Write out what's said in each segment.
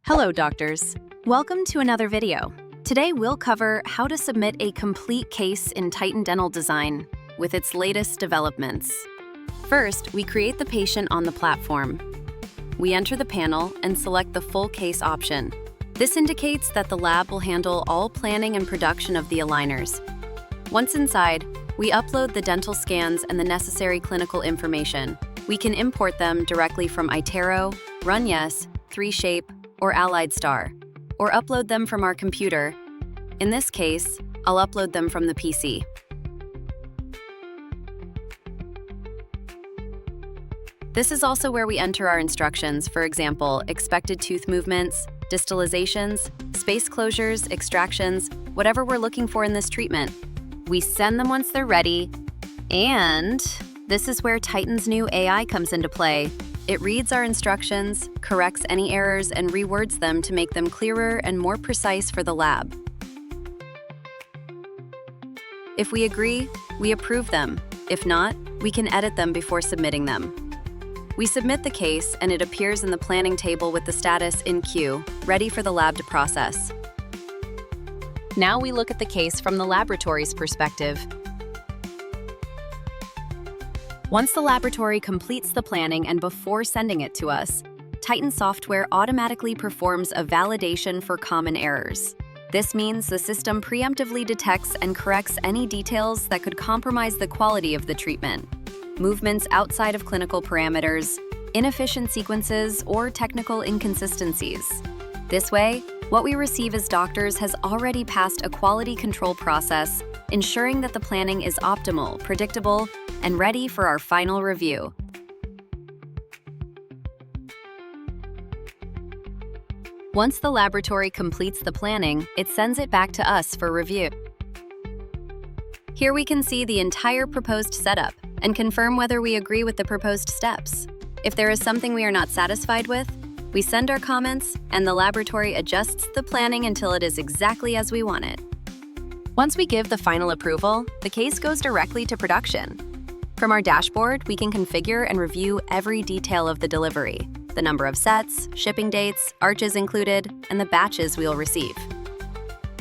Hello, doctors. Welcome to another video. Today we'll cover how to submit a complete case in Titan Dental Design with its latest developments. First, we create the patient on the platform. We enter the panel and select the full case option. This indicates that the lab will handle all planning and production of the aligners. Once inside, we upload the dental scans and the necessary clinical information. We can import them directly from iTero, Run Yes, 3Shape, or Allied Star, or upload them from our computer. In this case, I'll upload them from the PC. This is also where we enter our instructions, for example, expected tooth movements, distalizations, space closures, extractions, whatever we're looking for in this treatment. We send them once they're ready, and this is where Titan's new AI comes into play. It reads our instructions, corrects any errors, and rewords them to make them clearer and more precise for the lab. If we agree, we approve them. If not, we can edit them before submitting them. We submit the case, and it appears in the planning table with the status in queue, ready for the lab to process. Now we look at the case from the laboratory's perspective. Once the laboratory completes the planning and before sending it to us, Titan software automatically performs a validation for common errors. This means the system preemptively detects and corrects any details that could compromise the quality of the treatment. Movements outside of clinical parameters, inefficient sequences, or technical inconsistencies. This way, what we receive as doctors has already passed a quality control process, ensuring that the planning is optimal, predictable, and ready for our final review. Once the laboratory completes the planning, it sends it back to us for review. Here we can see the entire proposed setup and confirm whether we agree with the proposed steps. If there is something we are not satisfied with, we send our comments, and the laboratory adjusts the planning until it is exactly as we want it. Once we give the final approval, the case goes directly to production. From our dashboard, we can configure and review every detail of the delivery, the number of sets, shipping dates, arches included, and the batches we'll receive.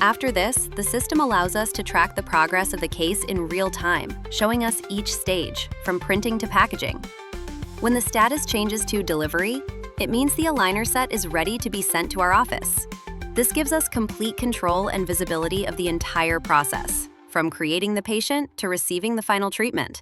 After this, the system allows us to track the progress of the case in real time, showing us each stage, from printing to packaging. When the status changes to delivery, it means the aligner set is ready to be sent to our office. This gives us complete control and visibility of the entire process, from creating the patient to receiving the final treatment.